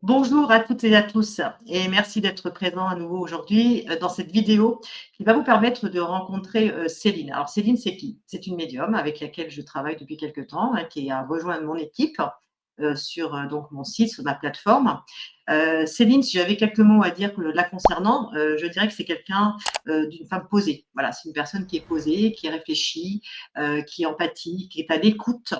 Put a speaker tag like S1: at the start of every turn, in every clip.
S1: Bonjour à toutes et à tous et merci d'être présents à nouveau aujourd'hui dans cette vidéo qui va vous permettre de rencontrer Céline. Alors Céline, c'est qui? C'est une médium avec laquelle je travaille depuis quelque temps, hein, qui a rejoint mon équipe sur donc mon site, sur ma plateforme. Céline, si j'avais quelques mots à dire la concernant, je dirais que c'est quelqu'un d'une femme posée. Voilà, c'est une personne qui est posée, qui réfléchit, qui est empathique, qui est à l'écoute.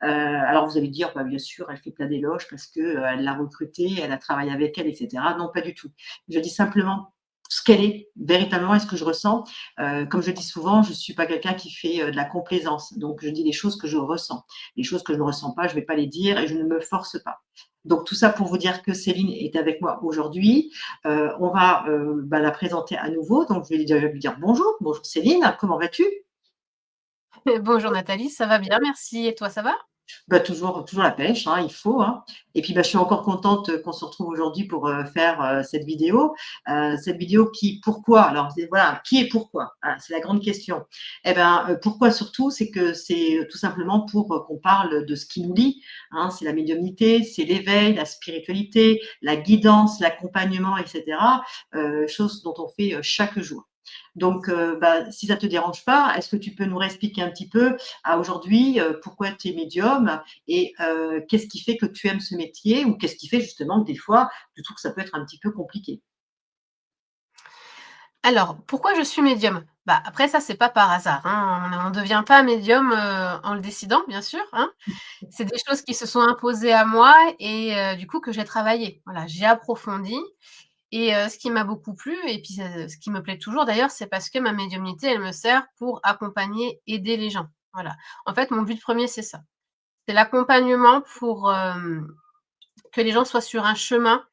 S1: Alors vous allez dire, bah, bien sûr, elle fait plein d'éloges parce que elle l'a recrutée, elle a travaillé avec elle, etc. Non, pas du tout. Je dis simplement ce qu'elle est véritablement et ce que je ressens. Comme je dis souvent, je ne suis pas quelqu'un qui fait de la complaisance. Donc je dis les choses que je ressens. Les choses que je ne ressens pas, je ne vais pas les dire et je ne me force pas. Donc tout ça pour vous dire que Céline est avec moi aujourd'hui. On va bah, la présenter à nouveau. Donc je vais déjà lui dire bonjour. Bonjour Céline, comment vas-tu?
S2: Bonjour Nathalie, ça va bien, merci. Et toi, ça va?
S1: Bah, toujours la pêche, hein, il faut, hein. Et puis, bah, je suis encore contente qu'on se retrouve aujourd'hui pour faire cette vidéo. Cette vidéo qui, pourquoi? Alors, voilà, qui est pourquoi? Voilà, c'est la grande question. Eh ben, pourquoi surtout? C'est que c'est tout simplement pour qu'on parle de ce qui nous lie, hein. C'est la médiumnité, c'est l'éveil, la spiritualité, la guidance, l'accompagnement, etc. Choses dont on fait chaque jour. Donc, bah, si ça ne te dérange pas, est-ce que tu peux nous réexpliquer un petit peu à aujourd'hui pourquoi tu es médium et qu'est-ce qui fait que tu aimes ce métier ou qu'est-ce qui fait justement que des fois, tu trouves que ça peut être un petit peu compliqué?
S2: Alors, pourquoi je suis médium? Bah, après ça, c'est pas par hasard, hein. On ne devient pas médium, en le décidant, bien sûr, hein. C'est des choses qui se sont imposées à moi et du coup que j'ai travaillé. Voilà, j'ai approfondi et ce qui m'a beaucoup plu et puis, ce qui me plaît toujours d'ailleurs, c'est parce que ma médiumnité, elle me sert pour accompagner, aider les gens. Voilà. En fait, mon but premier, c'est ça. C'est l'accompagnement pour, que les gens soient sur un chemin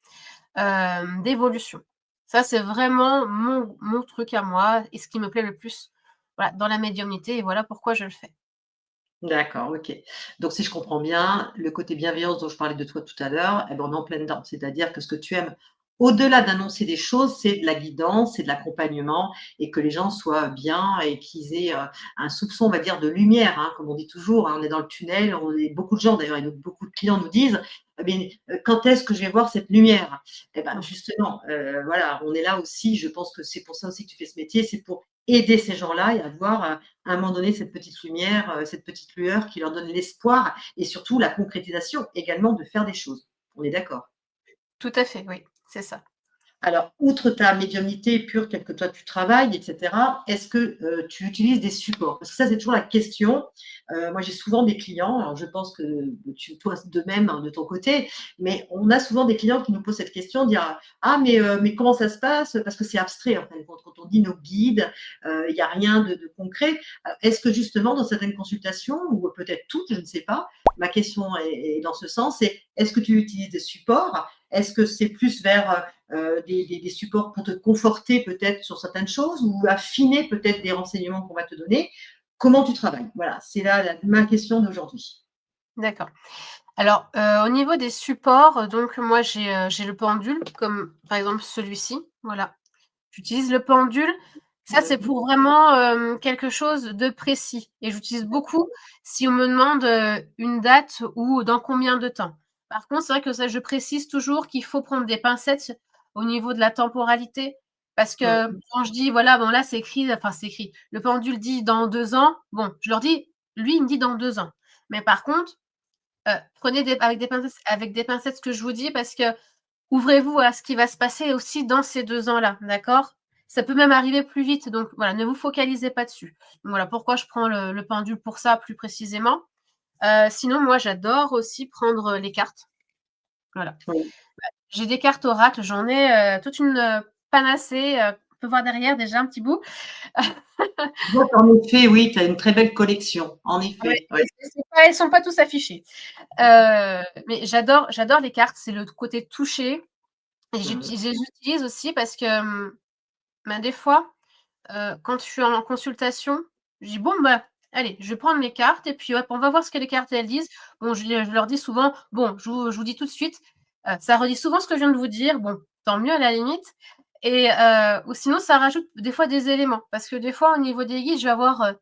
S2: d'évolution. Ça, c'est vraiment mon truc à moi et ce qui me plaît le plus, voilà, dans la médiumnité et voilà pourquoi je le fais.
S1: D'accord, OK. Donc si je comprends bien, le côté bienveillance dont je parlais de toi tout à l'heure, eh ben, on est en plein dedans. C'est-à-dire que ce que tu aimes, au-delà d'annoncer des choses, c'est de la guidance, c'est de l'accompagnement et que les gens soient bien et qu'ils aient, un soupçon, on va dire, de lumière, hein, comme on dit toujours, hein. On est dans le tunnel, on est beaucoup de gens d'ailleurs et beaucoup de clients nous disent: «Eh beh, quand est-ce que je vais voir cette lumière?» Eh ben,
S2: Mmh.
S1: justement, voilà, on est là aussi, je pense que c'est pour ça aussi que tu fais ce métier, c'est pour aider ces gens-là et avoir, à un moment donné cette petite lumière, cette petite lueur qui leur donne l'espoir et surtout la concrétisation également de faire des choses. On est d'accord?
S2: Tout à fait, oui, c'est ça.
S1: Alors, outre ta médiumnité pure telle que toi tu travailles et cetera, est-ce que, tu utilises des supports? Parce que ça, c'est toujours la question. Moi, j'ai souvent des clients, alors je pense que toi de même, hein, de ton côté, mais on a souvent des clients qui nous posent cette question, dire: «Ah mais comment ça se passe?» parce que c'est abstrait en fin de compte. Quand on dit nos guides, il y a rien de concret. Est-ce que justement dans certaines consultations ou peut-être toutes, je ne sais pas, ma question est dans ce sens, c'est est-ce que tu utilises des supports? Est-ce que c'est plus vers, des supports pour te conforter peut-être sur certaines choses ou affiner peut-être des renseignements qu'on va te donner. Comment tu travailles? Voilà, c'est là ma question d'aujourd'hui.
S2: D'accord. Alors, au niveau des supports, donc moi j'ai le pendule comme par exemple celui-ci, voilà. J'utilise le pendule, ça c'est
S1: Mmh.
S2: pour vraiment, quelque chose de précis et j'utilise beaucoup si on me demande, une date ou dans combien de temps. Par contre, c'est vrai que ça je précise toujours qu'il faut prendre des pincettes au niveau de la temporalité parce que
S1: Mmh.
S2: quand je dis voilà, bon là c'est écrit, enfin c'est écrit, le pendule dit dans 2 ans, bon, je leur dis lui il me dit dans 2 ans. Mais par contre, prenez des avec des pincettes ce que je vous dis parce que ouvrez-vous à ce qui va se passer aussi dans ces 2 ans-là, d'accord? Ça peut même arriver plus vite, donc voilà, ne vous focalisez pas dessus. Donc voilà pourquoi je prends le pendule pour ça plus précisément. Sinon moi j'adore aussi prendre, les cartes, voilà.
S1: Oui.
S2: J'ai des cartes oracles, j'en ai, toute une, panacée, on peut voir derrière déjà un petit bout.
S1: Je vois qu'en effet, oui, tu as une très belle collection. En
S2: Ouais,
S1: effet, oui.
S2: c'est pas elles sont pas tous affichées. Mais j'adore les cartes, c'est le côté toucher et
S1: Mmh.
S2: je les utilise aussi parce que, bah, des fois, quand je suis en consultation, je dis: «Bon, bah, allez, je vais prendre mes cartes et puis hop, on va voir ce que les cartes elles disent». Bon, je leur dis souvent: «Bon, je vous dis tout de suite, ça redit souvent ce que je viens de vous dire, bon, tant mieux à la limite» et ou sinon ça rajoute des fois des éléments. Parce que des fois au niveau des guides, je vais avoir,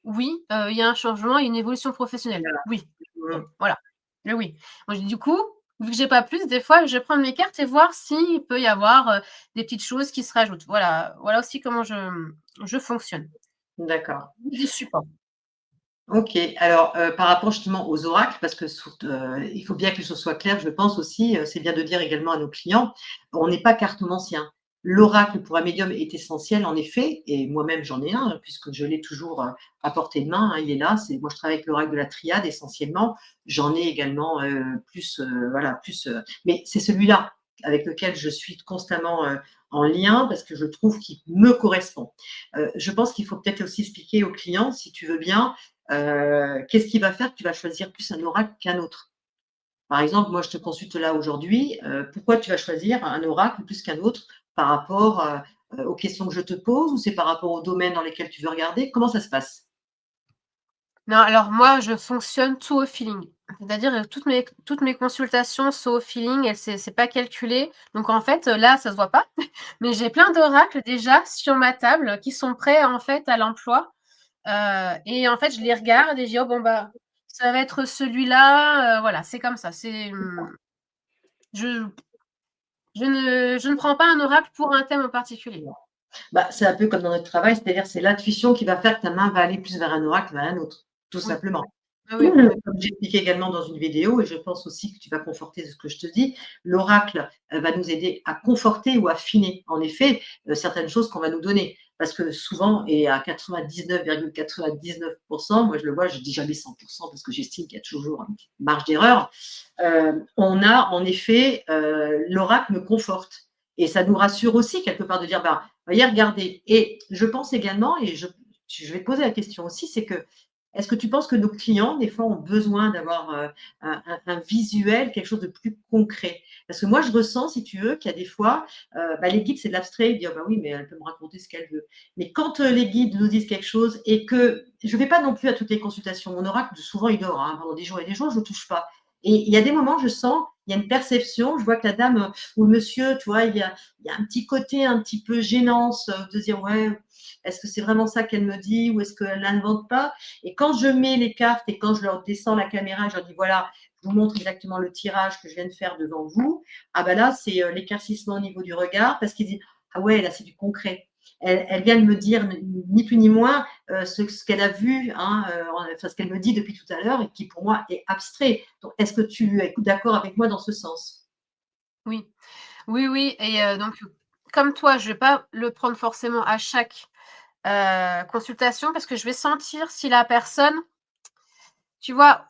S2: oui, il y a un changement, il y a une évolution professionnelle.
S1: Voilà.
S2: Oui, bon,
S1: Mmh.
S2: voilà, le oui. Moi, je dis: «Du coup?» vu que j'ai pas plus, des fois, je vais prendre mes cartes et voir s'il peut y avoir, des petites choses qui se rajoutent. Voilà aussi comment je fonctionne.
S1: D'accord.
S2: Des supports.
S1: OK. Alors, par rapport justement aux oracles, parce que il faut bien que les choses soient claires, je pense aussi, c'est bien de dire également à nos clients, on n'est pas cartomancien. L'oracle pour un médium est essentiel en effet et moi-même j'en ai un, puisque je l'ai toujours, à portée de main, hein, il est là. C'est moi je travaille avec l'oracle de la triade essentiellement. J'en ai également, plus, voilà, plus, mais c'est celui-là avec lequel je suis constamment, en lien parce que je trouve qu'il me correspond. Je pense qu'il faut peut-être aussi expliquer aux clients, si tu veux bien, qu'est-ce qui va faire que tu vas choisir plus un oracle qu'un autre? Par exemple, moi, je te consulte là aujourd'hui, pourquoi tu vas choisir un oracle plus qu'un autre par rapport, aux questions que je te pose ou c'est par rapport au domaine dans lesquels tu veux regarder? Comment ça se passe?
S2: Non, alors moi, je fonctionne tout au feeling. C'est-à-dire, toutes mes consultations sont au feeling et c'est pas calculé. Donc en fait, là, ça se voit pas, mais j'ai plein d'oracles déjà sur ma table qui sont prêts, en fait, à l'emploi, et en fait, je les regarde et je dis: «Oh bon, bah, ça va être celui-là», voilà, c'est comme ça. Je je ne prends pas un oracle pour un thème en particulier.
S1: Bah, c'est un peu comme dans notre travail, c'est-à-dire c'est l'intuition qui va faire que ta main va aller plus vers un oracle, vers un autre, tout
S2: Oui.
S1: simplement.
S2: Ah oui, oui, oui.
S1: Comme j'expliquais également dans une vidéo et je pense aussi que tu vas conforter ce que je te dis, l'oracle, va nous aider à conforter ou affiner, en effet, certaines choses qu'on va nous donner. Parce que souvent et à 99,99 moi je le vois, je dis jamais 100 parce que j'estime qu'il y a toujours une petite marge d'erreur. On a en effet, l'oracle me conforte et ça nous rassure aussi quelque part de dire: «Bah, voyez, regardez» et je pense également et je vais te poser la question aussi, c'est que est-ce que tu penses que nos clients, des fois, ont besoin d'avoir, un visuel, quelque chose de plus concret? Parce que moi, je ressens, si tu veux, qu'il y a des fois, bah, les guides, c'est de l'abstrait, ils disent: «Ah bah, oui, mais elle peut me raconter ce qu'elle veut». Mais quand, les guides nous disent quelque chose et que je ne vais pas non plus à toutes les consultations. Mon oracle, souvent, il dort, hein, pendant des jours et des jours, je ne le touche pas. Et il y a des moments, je sens, il y a une perception, je vois que la dame, ou le monsieur, tu vois, il y a un petit côté un petit peu gênance, de dire: «Ouais, est-ce que c'est vraiment ça qu'elle me dit ou est-ce qu'elle n'invente pas?» Et quand je mets les cartes et quand je leur descends la caméra, je leur dis voilà, je vous montre exactement le tirage que je viens de faire devant vous. Ah ben là, c'est l'éclaircissement au niveau du regard parce qu'ils disent ah ouais, là c'est du concret. Elle vient de me dire ni plus ni moins ce qu'elle a vu, hein, enfin, ce qu'elle me dit depuis tout à l'heure et qui pour moi est abstrait. Donc, est-ce que tu es d'accord avec moi dans ce sens?
S2: Oui. Oui, oui et donc comme toi, je vais pas le prendre forcément à chaque, consultation parce que je vais sentir si la personne, tu vois,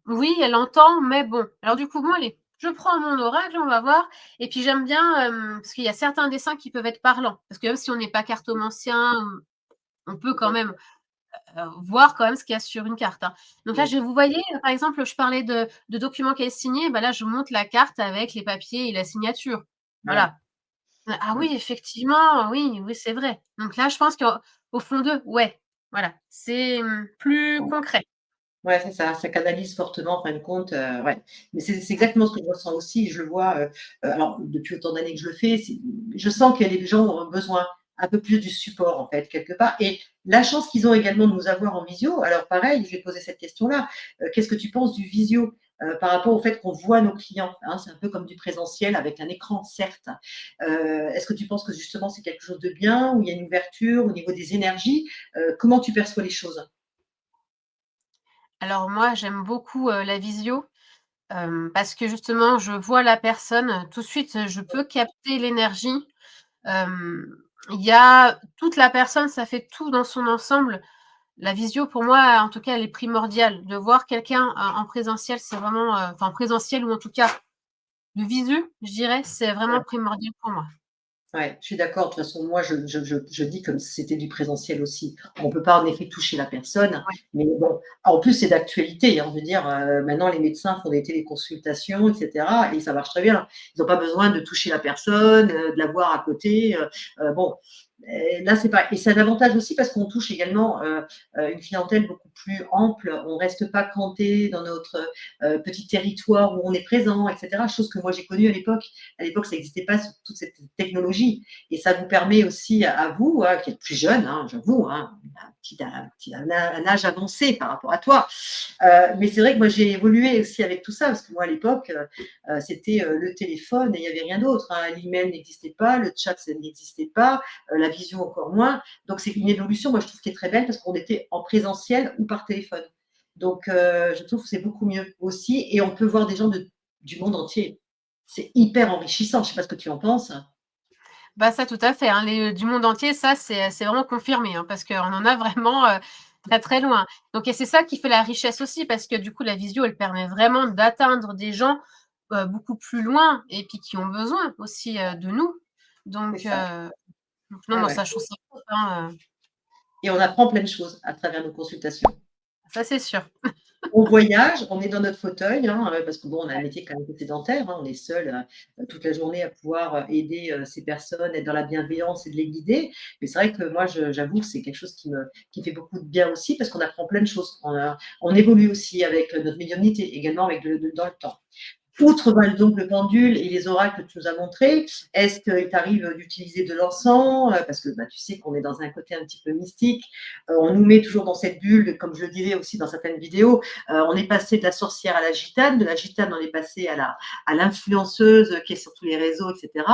S2: oui, elle entend, mais bon. Alors du coup, moi, allez, je prends mon oracle, on va voir et puis j'aime bien, parce qu'il y a certains dessins qui peuvent être parlants. Parce que même si on n'est pas cartomancien, on peut quand même, voir quand même ce qu'il y a sur une carte, hein. Donc là,
S1: Oui,
S2: vous voyez, par exemple, je parlais de documents qu'elle signait, bah là, je vous montre la carte avec les papiers et la signature.
S1: ouais.
S2: Voilà. Ah oui, effectivement, oui, oui, c'est vrai. Donc là, je pense qu'au fond d'eux, ouais, voilà, c'est, plus concret.
S1: Ouais, c'est ça, ça canalise fortement en fin de compte, ouais. Mais c'est exactement ce que je ressens aussi, je le vois, alors depuis autant d'années que je le fais, je sens que les gens ont besoin un peu plus du support en fait, quelque part et la chance qu'ils ont également de nous avoir en visio, alors pareil, je vais poser cette question-là, qu'est-ce que tu penses du visio? Par rapport au fait qu'on voit nos clients, hein? C'est un peu comme du présentiel avec un écran certes. Est-ce que tu penses que justement c'est quelque chose de bien, où il y a une ouverture au niveau des énergies? Comment tu perçois les choses?
S2: Alors moi, j'aime beaucoup, la visio, parce que justement, je vois la personne, tout de suite, je peux capter l'énergie. Hem, il y a toute la personne, ça fait tout dans son ensemble. La visio pour moi, en tout cas, elle est primordiale. De voir quelqu'un en présentiel, c'est vraiment, enfin en présentiel ou en tout cas de visu, je dirais, c'est vraiment primordial pour moi.
S1: Ouais, je suis d'accord. De toute façon, moi, je dis comme si c'était du présentiel aussi. On peut pas en effet toucher la personne,
S2: Ouais.
S1: mais bon, en plus, c'est d'actualité, hein. Je veux dire, maintenant, les médecins font des téléconsultations, et cetera, et ça marche très bien. Ils ont pas besoin de toucher la personne, de la voir à côté. Bon, Et là, c'est pas. Et c'est un avantage aussi parce qu'on touche également une clientèle beaucoup plus ample. On ne reste pas canté dans notre petit territoire où on est présent, etc. Chose que moi j'ai connue à l'époque. À l'époque, ça n'existait pas toute cette technologie. Et ça vous permet aussi à vous, hein, qui êtes plus jeune, hein, j'avoue, hein, un âge avancé par rapport à toi. Mais c'est vrai que moi j'ai évolué aussi avec tout ça parce que moi à l'époque, c'était le téléphone et il n'y avait rien d'autre. Hein. L'email n'existait pas, le chat ça n'existait pas, la visio encore moins. Donc c'est une évolution, moi je trouve qui est très belle parce qu'on était en présentiel ou par téléphone. Donc je trouve que c'est beaucoup mieux aussi et on peut voir des gens du monde entier. C'est hyper enrichissant. Je ne sais pas ce que tu en penses.
S2: Bah, ça, tout à fait, hein, du monde entier, ça, c'est vraiment confirmé, hein, parce qu'on en a vraiment très, très loin. Donc, et c'est ça qui fait la richesse aussi, parce que du coup, la visio, elle permet vraiment d'atteindre des gens beaucoup plus loin et puis qui ont besoin aussi de nous.
S1: C'est
S2: Donc,
S1: ça.
S2: non,
S1: Ouais,
S2: moi,
S1: ouais.
S2: ça, je trouve ça top, hein,
S1: Et on apprend plein de choses à travers nos consultations.
S2: ça, c'est sûr.
S1: On voyage, on est dans notre fauteuil, hein, parce que bon, on a un métier quand même sédentaire, hein, on est seul toute la journée à pouvoir aider ces personnes, être dans la bienveillance et de les guider. Mais c'est vrai que moi, j'avoue que c'est quelque chose qui me fait beaucoup de bien aussi parce qu'on apprend plein de choses. On évolue aussi avec notre médiumnité, également avec dans le temps. Outre donc le pendule et les oracles que tu nous as montrés, est-ce qu'il t'arrive d'utiliser de l'encens? Parce que tu sais qu'on est dans un côté un petit peu mystique. On nous met toujours dans cette bulle, comme je le disais aussi dans certaines vidéos. On est passé de la sorcière à la gitane, de la gitane on est passé à l'influenceuse qui est sur tous les réseaux, etc.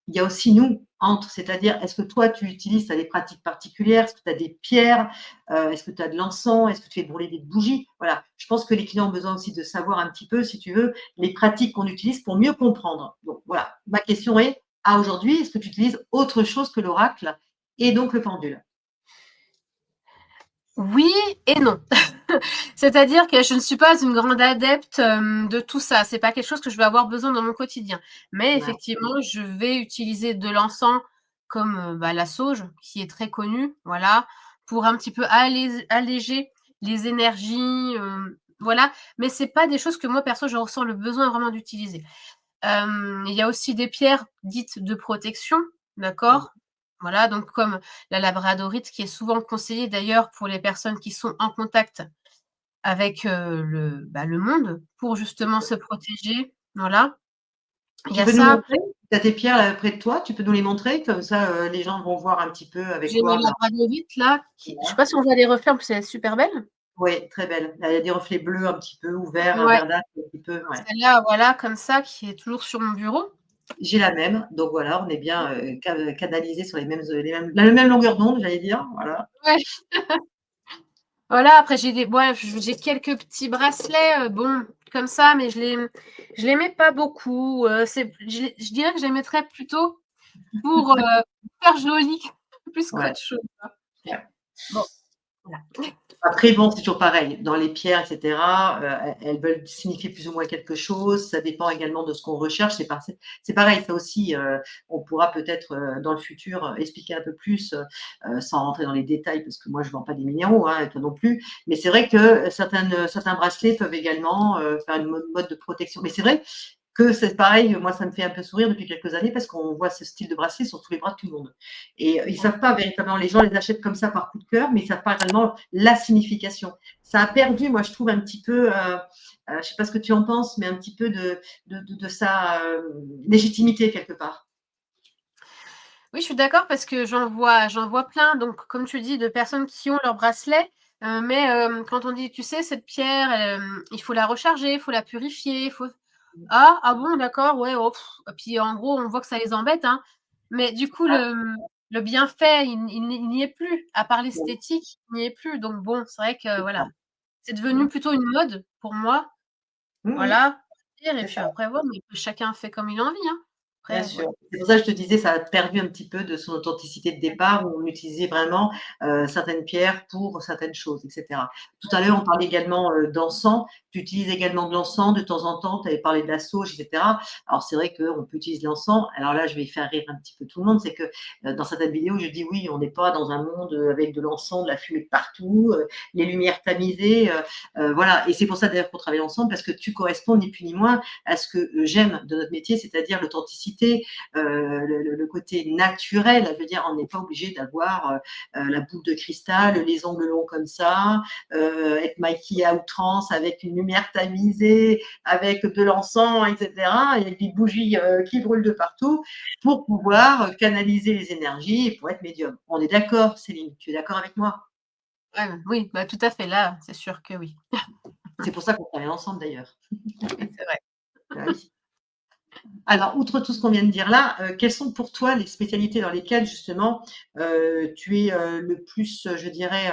S1: Il y a aussi nous, entre, c'est-à-dire, est-ce que toi, tu utilises, tu as des pratiques particulières, est-ce que tu as des pierres, est-ce que tu as de l'encens, est-ce que tu fais brûler des bougies? Voilà, je pense que les clients ont besoin aussi de savoir un petit peu, si tu veux, les pratiques qu'on utilise pour mieux comprendre. Donc voilà, ma question est, à aujourd'hui, est-ce que tu utilises autre chose que l'oracle et donc le pendule?
S2: Oui et non. C'est-à-dire que je ne suis pas une grande adepte de tout ça. C'est pas quelque chose que je vais avoir besoin dans mon quotidien. Mais
S1: Ouais.
S2: effectivement, je vais utiliser de l'encens comme la sauge, qui est très connue, voilà, pour un petit peu alléger les énergies, voilà. Mais c'est pas des choses que moi perso je ressens le besoin vraiment d'utiliser. Il y a aussi des pierres dites de protection, d'accord? Voilà, donc comme la labradorite qui est souvent conseillée d'ailleurs pour les personnes qui sont en contact avec, le monde pour justement se protéger, voilà. Il y
S1: Tu
S2: a
S1: peux nous
S2: ça,
S1: montrer? Tu as tes pierres là près de toi, tu peux nous les montrer, comme ça les gens vont voir un petit peu avec
S2: j'ai ma
S1: quoi.
S2: labradorite là qui je sais
S1: Voilà.
S2: pas si on voit les reflets, en plus elle est super belle.
S1: Oui, très belle. Elle a des reflets bleus un petit peu, ou vert, un
S2: Ouais,
S1: verdâtre un petit peu, ouais.
S2: celle-là, voilà, comme ça, qui est toujours sur mon bureau.
S1: J'ai la même, donc voilà, on est bien canalisés sur la même longueur d'onde, j'allais dire. Voilà.
S2: Ouais, voilà, après j'ai quelques petits bracelets, bon, comme ça, mais je les mets pas beaucoup, je dirais que je les mettrais plutôt pour, faire joli plus
S1: Ouais.
S2: qu'autre chose, hein.
S1: Ouais.
S2: Bon, voilà.
S1: Après, bon, c'est toujours pareil. Dans les pierres, etc., elles veulent signifier plus ou moins quelque chose. Ça dépend également de ce qu'on recherche. C'est pareil, ça aussi, on pourra peut-être dans le futur expliquer un peu plus, sans rentrer dans les détails, parce que moi, je ne vends pas des minéraux, hein, et toi non plus. Mais c'est vrai que certains bracelets peuvent également faire une mode de protection. Mais c'est vrai que c'est pareil, moi, ça me fait un peu sourire depuis quelques années parce qu'on voit ce style de bracelet sur tous les bras de tout le monde. Et ils ne savent pas véritablement, les gens les achètent comme ça par coup de cœur, mais ils ne savent pas réellement la signification. Ça a perdu, moi, je trouve, un petit peu, je ne sais pas ce que tu en penses, mais un petit peu de sa légitimité quelque part.
S2: Oui, je suis d'accord parce que j'en vois plein, donc comme tu dis, de personnes qui ont leur bracelet, mais quand on dit: «Tu sais, cette pierre, il faut la recharger, il faut la purifier, il faut». Ah bon, d'accord, ouais, oh, et puis en gros, on voit que ça les embête, hein, mais du coup,
S1: Ah,
S2: le bienfait, il n'y est plus. À part
S1: bon.
S2: l'esthétique, il n'y est plus, donc bon, c'est vrai que
S1: C'est ça.
S2: voilà, c'est devenu plutôt une mode pour moi,
S1: Oui,
S2: voilà, et
S1: c'est
S2: puis
S1: ça.
S2: après, voilà, mais chacun fait comme il a envie, hein.
S1: Bien
S2: Après,
S1: sûr.
S2: voilà.
S1: C'est pour ça que je te disais, ça a perdu un petit peu de son authenticité de départ où on utilisait vraiment certaines pierres pour certaines choses, etc. Tout à l'heure, on parlait également d'encens. Tu utilises également de l'encens de temps en temps. Tu avais parlé de la sauge, etc. Alors, c'est vrai qu'on peut utiliser l'encens. Alors là, je vais faire rire un petit peu tout le monde. C'est que dans certaines vidéos, je dis oui, on n'est pas dans un monde avec de l'encens, de la fumée de partout, les lumières tamisées. Voilà. Et c'est pour ça d'ailleurs qu'on travaille ensemble parce que tu corresponds ni plus ni moins à ce que j'aime de notre métier, c'est-à-dire l'authenticité simplicité, le côté naturel. Je veux dire, on n'est pas obligé d'avoir la boule de cristal, les ongles longs comme ça, être maquillé à outrance avec une lumière tamisée, avec de l'encens, etc., et des bougies qui brûlent de partout pour pouvoir canaliser les énergies et pour être médium. On est d'accord, Céline? Tu es d'accord avec moi?
S2: Ouais, oui, bah, tout à fait, là, c'est sûr que oui.
S1: C'est pour ça qu'on travaille ensemble d'ailleurs.
S2: Oui, c'est vrai.
S1: Bah oui. Alors, outre tout ce qu'on vient de dire là, quelles sont pour toi les spécialités dans lesquelles justement, tu es, le plus, je dirais,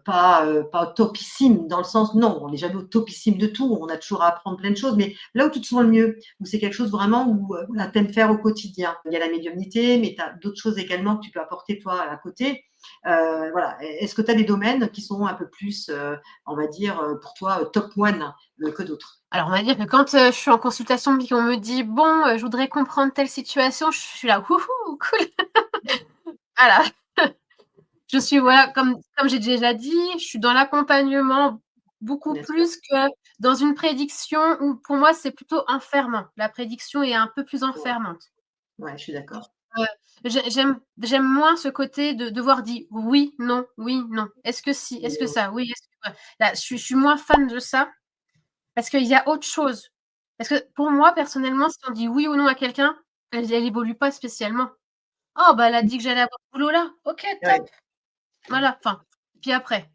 S1: pas topissime dans le sens non, on n'est jamais au topissime de tout, on a toujours à apprendre plein de choses, mais là où tu te sens le mieux, où c'est quelque chose vraiment où, voilà, tu aimes faire au quotidien. Il y a la médiumnité, mais tu as d'autres choses également que tu peux apporter toi à côté. Voilà. Est-ce que tu as des domaines qui sont un peu plus, on va dire, pour toi, top one, que d'autres?
S2: Alors, on va dire que quand, je suis en consultation puis qu'on me dit: «Bon, je voudrais comprendre telle situation», je suis là: «Wouhou, cool!» Voilà. Je suis, voilà, comme j'ai déjà dit, je suis dans l'accompagnement beaucoup
S1: Bien sûr.
S2: plus que dans une prédiction où pour moi, c'est plutôt enfermant. La prédiction est un peu plus
S1: Ouais,
S2: enfermante.
S1: ouais, je suis d'accord.
S2: Heu, j'aime moins ce côté de devoir dire: oui, non. Est-ce que si? Est-ce que
S1: Mmh,
S2: ça? Oui, est-ce que voilà. Là, je suis moins fan de ça parce qu'il y a autre chose. Parce que pour moi, personnellement, si on dit oui ou non à quelqu'un, elle évolue pas spécialement. «Oh, bah, elle a dit que j'allais avoir ce boulot là. OK, top!»
S1: ouais,
S2: Voilà, enfin, puis après,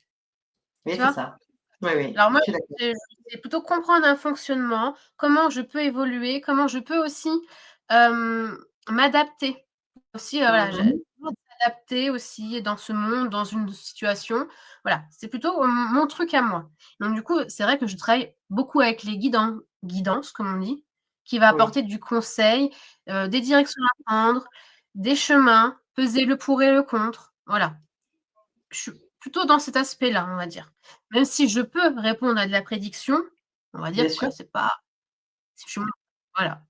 S1: oui,
S2: tu
S1: c'est
S2: vois?
S1: ça. Oui, oui,
S2: Alors moi,
S1: je suis d'accord.
S2: c'est plutôt comprendre un fonctionnement, comment je peux évoluer, comment je peux aussi, m'adapter. Aussi, voilà,
S1: Mmh
S2: j'ai
S1: mh.
S2: besoin de s'adapter aussi dans ce monde, dans une situation. Voilà, c'est plutôt mon truc à moi. Donc du coup, c'est vrai que je travaille beaucoup avec les guidances, comme on dit, qui va
S1: Oui,
S2: apporter du conseil, des directions à prendre, des chemins, peser le pour et le contre. Voilà. Je suis plutôt dans cet aspect-là, on va dire. Même si je peux répondre à de la prédiction, on va
S1: bien
S2: dire,
S1: sûr.
S2: voilà, c'est pas je suis voilà.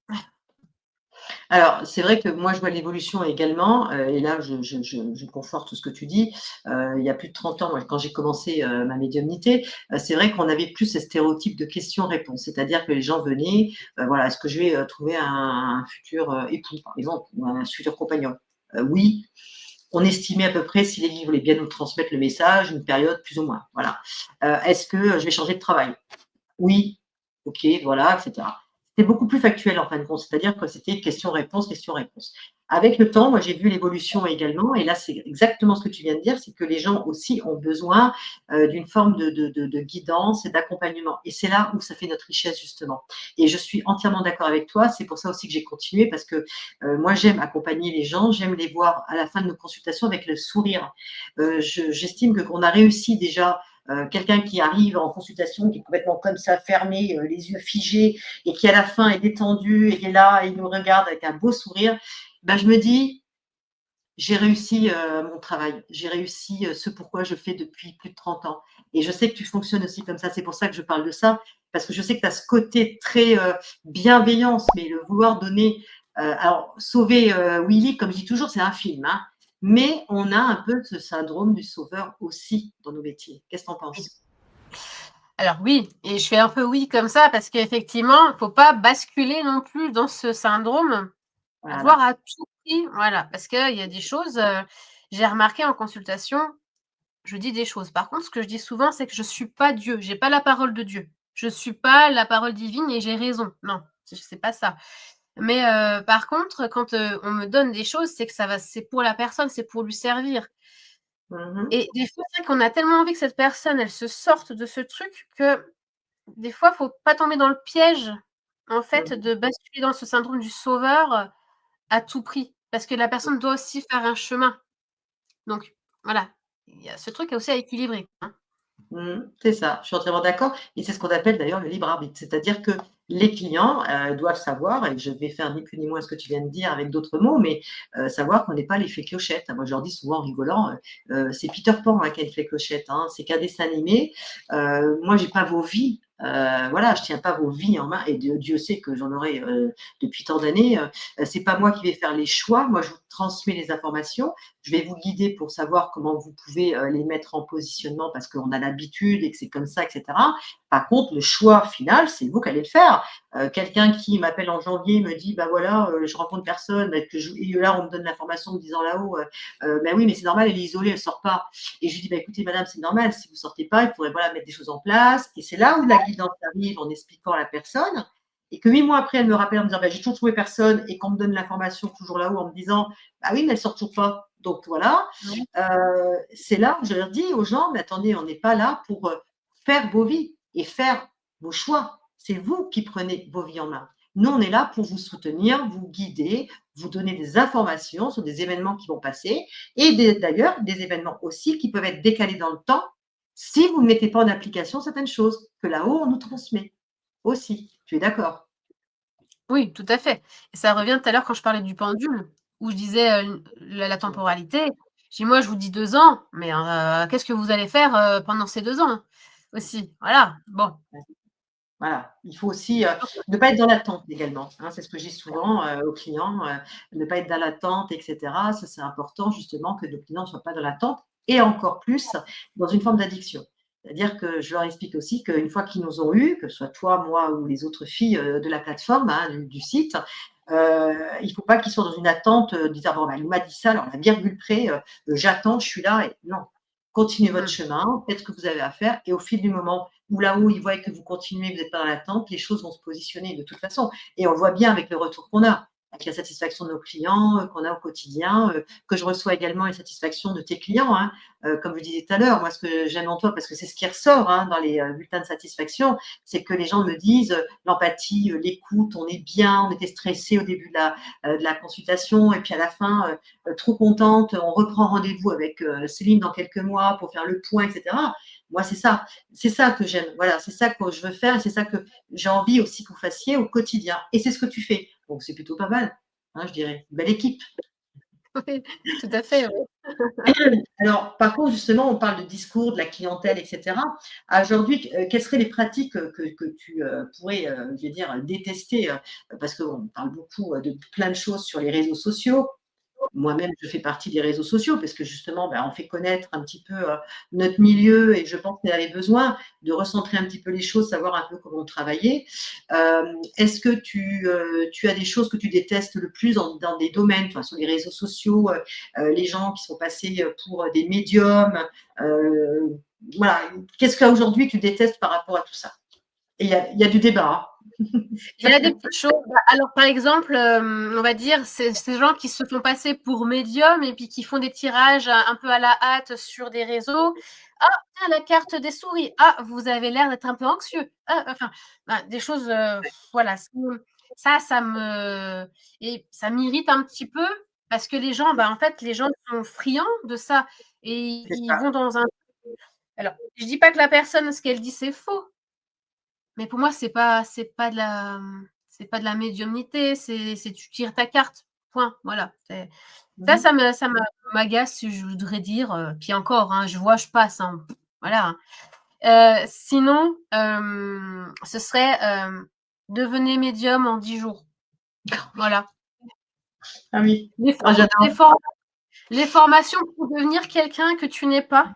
S1: Alors, c'est vrai que moi, je vois l'évolution également, et là, je conforte tout ce que tu dis. Il y a plus de 30 ans, moi, quand j'ai commencé, ma médiumnité, c'est vrai qu'on avait plus ces stéréotypes de questions-réponses. C'est-à-dire que les gens venaient, voilà: «Est-ce que je vais, trouver un futur, époux?» par exemple, ou un futur compagnon. Oui, on estimait à peu près si les livres voulaient bien nous transmettre le message, une période plus ou moins, voilà. «Est-ce que, je vais changer de travail?» Oui, OK, voilà, et cetera. C'était beaucoup plus factuel en fin de compte, c'est-à-dire que c'était question-réponse, question-réponse. Avec le temps, moi, j'ai vu l'évolution également et là, c'est exactement ce que tu viens de dire, c'est que les gens aussi ont besoin, d'une forme de guidance et d'accompagnement et c'est là où ça fait notre richesse justement et je suis entièrement d'accord avec toi, c'est pour ça aussi que j'ai continué parce que, moi, j'aime accompagner les gens, j'aime les voir à la fin de nos consultations avec le sourire. J'estime que qu'on a réussi déjà quelqu'un qui arrive en consultation, qui est complètement comme ça, fermé, les yeux figés, et qui à la fin est détendu, et qui est là, et il nous regarde avec un beau sourire, ben, je me dis, j'ai réussi mon travail, j'ai réussi ce pourquoi je fais depuis plus de 30 ans. Et je sais que tu fonctionnes aussi comme ça, c'est pour ça que je parle de ça, parce que je sais que tu as ce côté très bienveillance, mais le vouloir donner, alors sauver Willy, comme je dis toujours, c'est un film, hein, mais on a un peu ce syndrome du sauveur aussi dans nos métiers. Qu'est-ce que tu en
S2: Oui.
S1: penses?
S2: Alors oui et je fais un peu oui comme ça parce qu'effectivement, il faut pas basculer non plus dans ce syndrome, avoir
S1: Voilà.
S2: à tout prix voilà, parce qu'il y a des choses, j'ai remarqué en consultation, je dis des choses. Par contre, ce que je dis souvent, c'est que je suis pas Dieu, j'ai pas la parole de Dieu. Je suis pas la parole divine et j'ai raison. Non, c'est pas ça. Mais par contre, quand, on me donne des choses, c'est pour la personne, c'est pour lui servir
S1: Mmh.
S2: et des fois, c'est vrai qu'on a tellement envie que cette personne, elle se sorte de ce truc que des fois, faut pas tomber dans le piège, en fait,
S1: Mmh.
S2: de basculer dans ce syndrome du sauveur, à tout prix. Parce que la personne doit aussi faire un chemin. Donc voilà, il y a ce truc aussi à équilibrer, hein.
S1: Mmh, c'est ça, je suis entièrement d'accord et c'est ce qu'on appelle d'ailleurs le libre arbitre. C'est-à-dire que les clients, doivent savoir et je vais faire ni plus ni moins ce que tu viens de dire avec d'autres mots, mais savoir qu'on n'est pas l'effet clochette. Moi, je leur dis souvent en rigolant, «C'est Peter Pan, hein, qui a l'effet clochette, hein, c'est qu'un dessin animé. Moi, j'ai pas vos vies, voilà, je tiens pas vos vies en main et Dieu sait que j'en aurai, depuis tant d'années, c'est pas moi qui vais faire les choix. Moi, je vous transmets les informations. je vais vous guider pour savoir comment vous pouvez les mettre en positionnement parce qu'on a l'habitude et que c'est comme ça, etc. Par contre, le choix final, c'est vous qui allez le faire. Quelqu'un qui m'appelle en janvier me dit, bah voilà, je rencontre personne, et là, on me donne l'information en me disant là-haut, ben oui, mais c'est normal, elle est isolée, elle ne sort pas. Et je lui dis, bah, écoutez, madame, c'est normal, si vous ne sortez pas, il faudrait voilà, mettre des choses en place. Et c'est là où la guidance arrive en expliquant à la personne. Et que 8 mois après, elle me rappelle en me disant, bah, j'ai toujours trouvé personne, et qu'on me donne l'information toujours là-haut en me disant, bah oui, mais elle ne sort toujours pas. Donc voilà, c'est là où je leur dis aux gens, mais attendez, on n'est pas là pour faire vos vies et faire vos choix. C'est vous qui prenez vos vies en main. Nous, on est là pour vous soutenir, vous guider, vous donner des informations sur des événements qui vont passer et d'ailleurs des événements aussi qui peuvent être décalés dans le temps si vous ne mettez pas en application certaines choses que là-haut, on nous transmet aussi. Tu es d'accord?
S2: Oui, tout à fait. Et ça revient tout à l'heure quand je parlais du pendule, où je disais, la temporalité. Je dis: «Moi, je vous dis 2 ans, mais qu'est-ce que vous allez faire, pendant ces 2 ans?» aussi. Voilà, bon.
S1: Voilà, il faut aussi ne pas être dans l'attente également, hein. C'est ce que je dis souvent aux clients, ne pas être dans l'attente, et cetera. Ça, c'est important justement que nos clients ne soient pas dans l'attente et encore plus dans une forme d'addiction. C'est-à-dire que je leur explique aussi qu'une fois qu'ils nous ont eus, que ce soit toi, moi ou les autres filles de la plateforme, hein, du site, il ne faut pas qu'ils soient dans une attente, disant: «Bon, bah, elle m'a dit ça, alors la virgule près, j'attends, je suis là» et non. Continuez votre
S2: Mmh.
S1: chemin, faites ce que vous avez à faire et au fil du moment où là-haut, ils voient que vous continuez, vous n'êtes pas dans l'attente, les choses vont se positionner de toute façon. Et on le voit bien avec le retour qu'on a, avec la satisfaction de nos clients, qu'on a au quotidien, que je reçois également les satisfactions de tes clients, hein. Comme je disais tout à l'heure, moi, ce que j'aime en toi, parce que c'est ce qui ressort hein, dans les bulletins de satisfaction, c'est que les gens me disent l'empathie, l'écoute, on est bien, on était stressé au début de la consultation, et puis à la fin, trop contente, on reprend rendez-vous avec Céline dans quelques mois pour faire le point, etc. Moi, c'est ça que j'aime. Voilà, c'est ça que je veux faire et c'est ça que j'ai envie aussi que vous fassiez au quotidien. Et c'est ce que tu fais. Donc, c'est plutôt pas mal, hein, je dirais. Belle équipe.
S2: Oui, tout à fait, oui.
S1: Alors, par contre, justement, on parle de discours, de la clientèle, etc. Aujourd'hui, quelles seraient les pratiques que tu pourrais, je vais dire, détester parce qu'on parle beaucoup de plein de choses sur les réseaux sociaux. Moi-même, je fais partie des réseaux sociaux parce que justement, bah, on fait connaître un petit peu notre milieu et je pense qu'elle avait besoin de recentrer un petit peu les choses, savoir un peu comment travailler. Est-ce que tu as des choses que tu détestes le plus dans des domaines, enfin, sur les réseaux sociaux, les gens qui sont passés pour des médiums, euh, voilà. Qu'est-ce qu'aujourd'hui tu détestes par rapport à tout ça? Et il y a du débat.
S2: Il y a des petites choses. Bah, alors, par exemple, on va dire, ces gens qui se font passer pour médiums et puis qui font des tirages un peu à la hâte sur des réseaux. Ah, tiens, la carte des souris. Ah, vous avez l'air d'être un peu anxieux. Ah, enfin, bah, des choses, voilà. Ça m'irrite un petit peu parce que les gens, bah, en fait, les gens sont friands de ça et
S1: C'est
S2: ils
S1: ça.
S2: vont dans un. Alors, je dis pas que la personne, ce qu'elle dit, c'est faux. Mais pour moi, c'est pas de la médiumnité, c'est tu tires ta carte, point, voilà. C'est ça,
S1: Mhm.
S2: m'agace, je voudrais dire, puis encore, hein, je vois, je passe, hein, voilà, hein. Sinon, ce serait, devenez médium en 10 jours. Voilà.
S1: Ah oui.
S2: Les
S1: Ah,
S2: for
S1: j'adore.
S2: les formations pour devenir quelqu'un que tu n'es pas,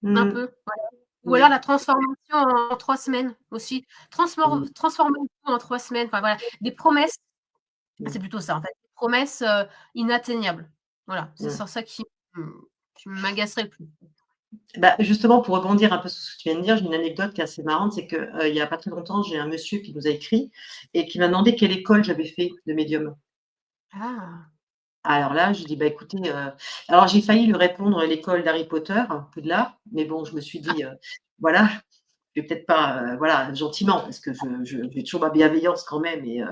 S2: un
S1: Mm.
S2: peu, voilà. Ou alors la
S1: Oui.
S2: transformation en 3 semaines aussi.
S1: Mm.
S2: Transformation en 3 semaines, enfin voilà, des promesses. C'est
S1: Mm.
S2: plutôt ça, en fait. Des promesses, inatteignables. Voilà, c'est
S1: Mm.
S2: sur ça mmh, qui m'agacerait le plus.
S1: Bah, justement, pour rebondir un peu sur ce que tu viens de dire, j'ai une anecdote qui est assez marrante, c'est que, il y a pas très longtemps, j'ai un monsieur qui nous a écrit et qui m'a demandé quelle école j'avais fait de médium.
S2: Ah!
S1: Alors là, je lui dis: «Bah, écoutez», alors j'ai failli lui répondre l'école d'Harry Potter, Poudlard, mais bon, je me suis dit, voilà, je vais peut-être pas, voilà, gentiment parce que j'ai toujours ma bienveillance quand même et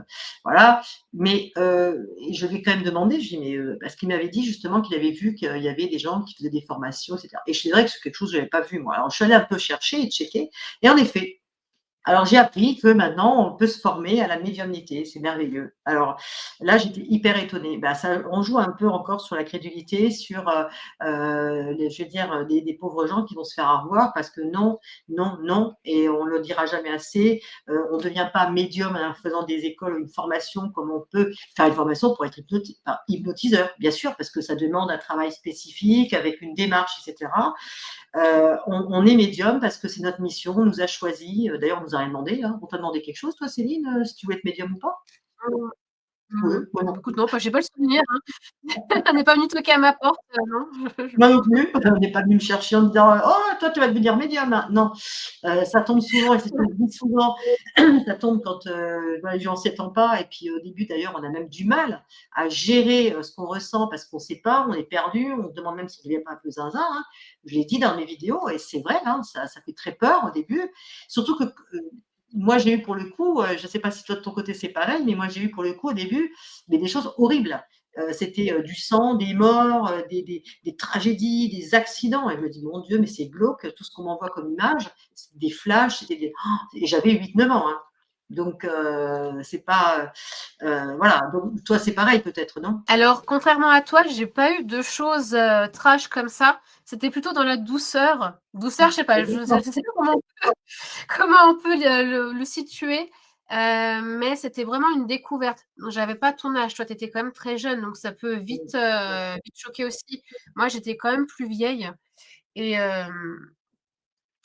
S1: voilà. Mais et je lui ai quand même demandé, je lui ai dit: «Mais» parce qu'il m'avait dit justement qu'il avait vu qu'il y avait des gens qui faisaient des formations et cetera et c'est vrai que c'est quelque chose que j'avais pas vu moi. Alors je suis allée un peu chercher et checker et en effet, Alors, j'ai appris que maintenant, on peut se former à la médiumnité, c'est merveilleux. Alors là, j'étais hyper étonnée. Bah, ça on joue un peu encore sur la crédulité, sur, les je veux dire, des pauvres gens qui vont se faire avoir parce que non, non, non et on le dira jamais assez. On ne devient pas médium en faisant des écoles ou une formation comme on peut faire une formation pour être hypnotiseur, bien sûr, parce que ça demande un travail spécifique avec une démarche et cetera. On est médium parce que c'est notre mission, on nous a choisis, d'ailleurs on nous a rien demandé, hein. On t'a demandé quelque chose toi Céline, si tu voulais être médium ou pas? Oui, moi non
S2: Écoute, non, enfin, j'ai pas le souvenir, hein. On n'est pas venu toquer à ma porte, non, je
S1: moi non
S2: pense pas.
S1: plus, on n'est pas venu me chercher en me disant: «Oh toi tu vas devenir médium, hein». Non, ça tombe souvent et c'est ce que je dis souvent, ça tombe quand, bah, les gens s'y attendent pas et puis au début d'ailleurs on a même du mal à gérer, ce qu'on ressent parce qu'on sait pas, on est perdu, on se demande même si on devient pas un peu zinzin, hein. Je l'ai dit dans mes vidéos et c'est vrai, hein, ça fait très peur au début. Surtout que, moi j'ai eu pour le coup, je sais pas si toi de ton côté c'est pareil, mais moi j'ai eu pour le coup au début, mais des choses horribles. C'était, du sang, des morts, des tragédies, des accidents et je me dis: «Mon Dieu, mais c'est glauque tout ce qu'on m'envoie comme image». C'était des flashs, c'était des et j'avais 8-9 ans, hein. Donc c'est pas, voilà, donc toi, c'est pareil peut-être, non?
S2: Alors, contrairement à toi, j'ai pas eu de choses, trash comme ça. C'était plutôt dans la douceur. Douceur, je sais pas, je sais pas comment on peut le situer, mais c'était vraiment une découverte. Donc j'avais pas ton âge, toi tu étais quand même très jeune, donc ça peut vite choquer aussi. Moi, j'étais quand même plus vieille et